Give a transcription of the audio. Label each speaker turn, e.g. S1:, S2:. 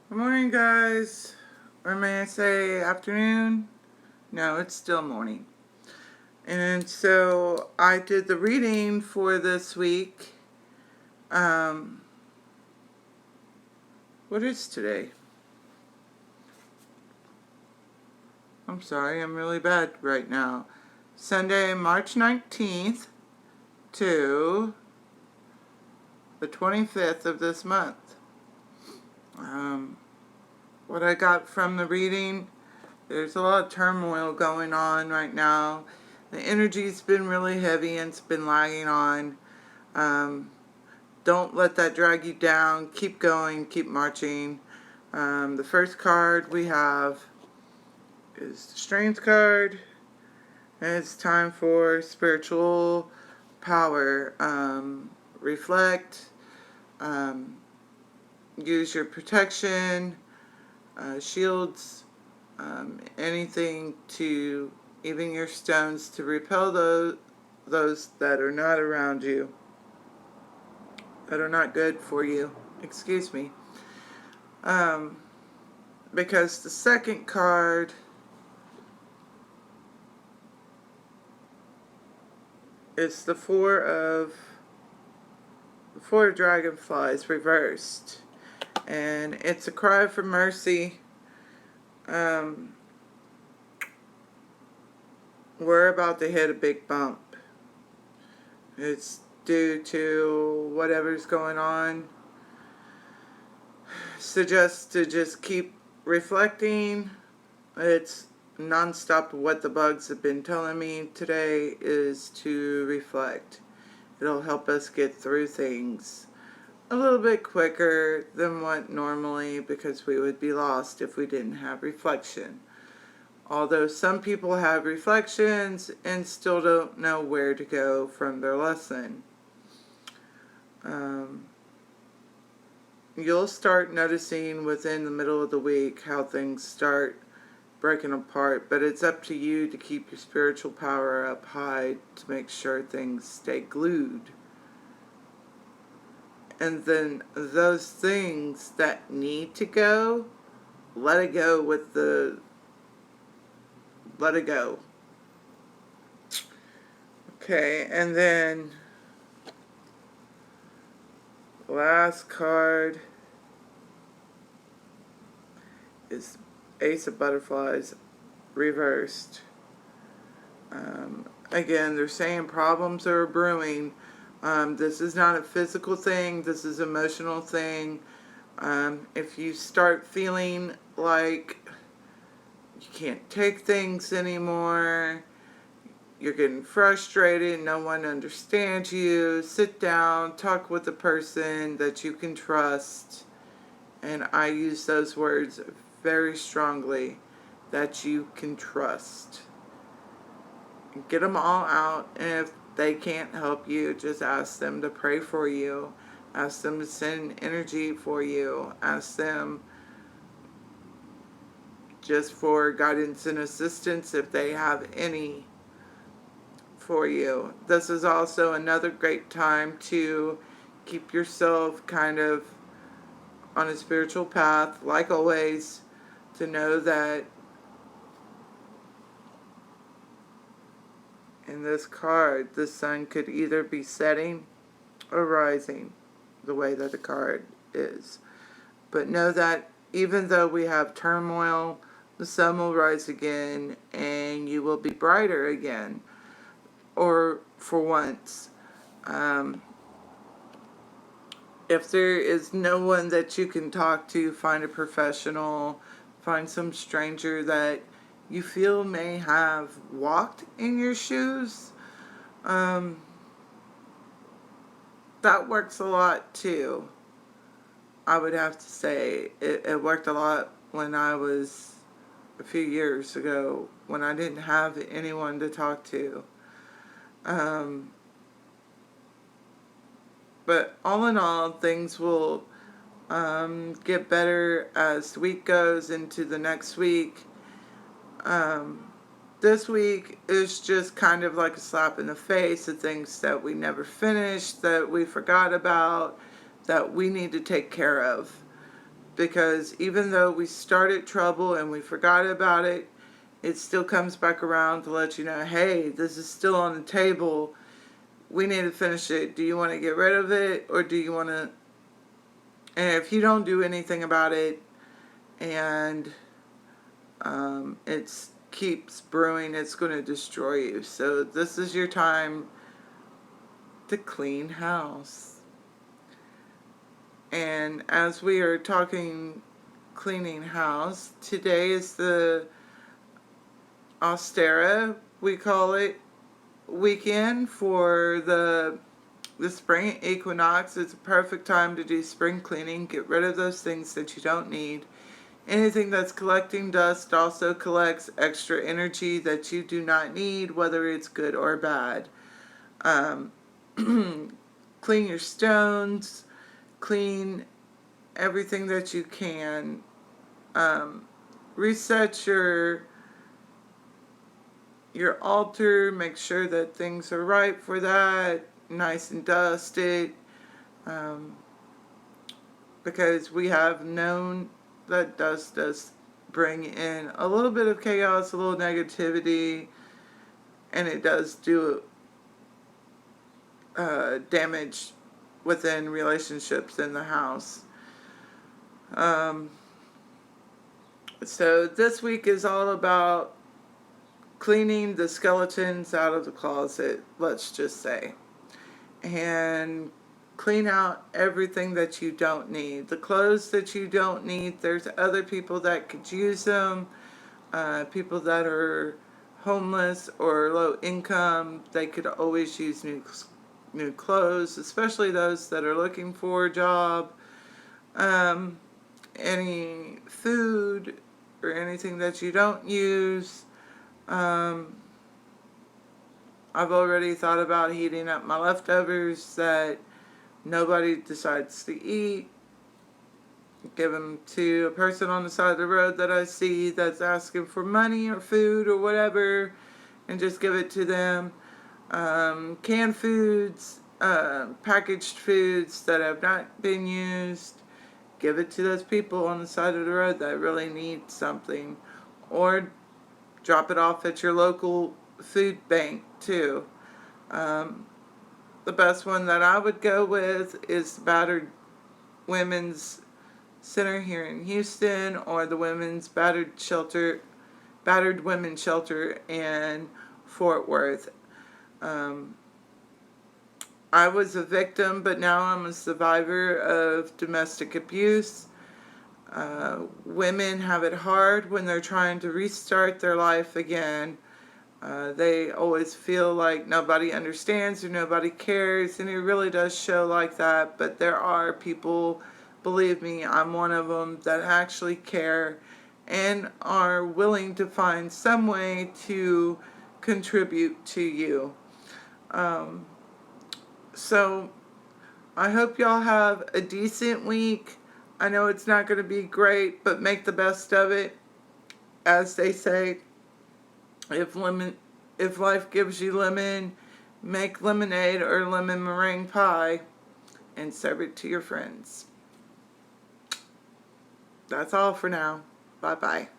S1: Good morning, guys. Or may I say afternoon? No, it's still morning. And so I did the reading for this week. Um, what is today? I'm sorry, I'm really bad right now. Sunday, March 19th to the 25th of this month. What I got from the reading, there's a lot of turmoil going on right now. The energy's been really heavy and it's been lagging on. Don't let that drag you down. Keep going, keep marching. The first card we have is the Strength card. And it's time for spiritual power. Reflect. Use your protection, shields, anything to, even your stones, to repel those that are not around you, that are not good for you. Excuse me. Because the second card is the Four of Dragonflies reversed. And it's a cry for mercy. We're about to hit a big bump. It's due to whatever's going on. Suggest to just keep reflecting. It's nonstop. What the bugs have been telling me today is to reflect. It'll help us get through things a little bit quicker than what normally, because we would be lost if we didn't have reflection. Although some people have reflections and still don't know where to go from their lesson. You'll start noticing within the middle of the week how things start breaking apart, but it's up to you to keep your spiritual power up high to make sure things stay glued. And then those things that need to go, let it go. Okay, and then last card is Ace of Butterflies reversed. Again, they're saying problems are brewing. This is not a physical thing. This is an emotional thing. If you start feeling like you can't take things anymore, you're getting frustrated, no one understands you, sit down, talk with a person that you can trust. And I use those words very strongly, that you can trust. Get them all out, and if they can't help you, just ask them to pray for you. Ask them to send energy for you. Ask them just for guidance and assistance if they have any for you. This is also another great time to keep yourself kind of on a spiritual path, like always, to know that in this card, the sun could either be setting or rising, the way that the card is. But know that even though we have turmoil, the sun will rise again and you will be brighter again. Or for once. If there is no one that you can talk to, find a professional, find some stranger that you feel may have walked in your shoes. That works a lot too. I would have to say it worked a lot when I was a few years ago, when I didn't have anyone to talk to. But all in all, things will get better as the week goes into the next week. This week is just kind of like a slap in the face of things that we never finished, that we forgot about, that we need to take care of. because even though we started trouble and we forgot about it, it still comes back around to let you know, hey, this is still on the table. We need to finish it. Do you want to get rid of it, or do you want to... And if you don't do anything about it, and it keeps brewing, it's going to destroy you. So this is your time to clean house. And as we are talking cleaning house, today is the Ostara, we call it, weekend for the spring equinox. It's a perfect time to do spring cleaning. Get rid of those things that you don't need. Anything that's collecting dust also collects extra energy that you do not need, whether it's good or bad. Clean your stones, clean everything that you can. Reset your altar, make sure that things are right for that, nice and dusted, because we have known that dust does bring in a little bit of chaos, a little negativity, and it does do damage within relationships in the house. So this week is all about cleaning the skeletons out of the closet, let's just say. And clean out everything that you don't need. The clothes that you don't need, there's other people that could use them. People that are homeless or low income, they could always use new clothes, especially those that are looking for a job. Any food or anything that you don't use. I've already thought about heating up my leftovers that nobody decides to eat. Give them to a person on the side of the road that I see that's asking for money or food or whatever, and just give it to them. Canned foods, packaged foods that have not been used, give it to those people on the side of the road that really need something. Or drop it off at your local food bank too. The best one that I would go with is Battered Women's Center here in Houston, or the Women's Battered Women's Shelter in Fort Worth. I was a victim, but now I'm a survivor of domestic abuse. Women have it hard when they're trying to restart their life again. They always feel like nobody understands or nobody cares, and it really does show like that. But there are people, believe me, I'm one of them, that actually care and are willing to find some way to contribute to you. So I hope y'all have a decent week. I know it's not going to be great, but make the best of it. As they say, if life gives you lemon, make lemonade or lemon meringue pie and serve it to your friends. That's all for now. Bye-bye.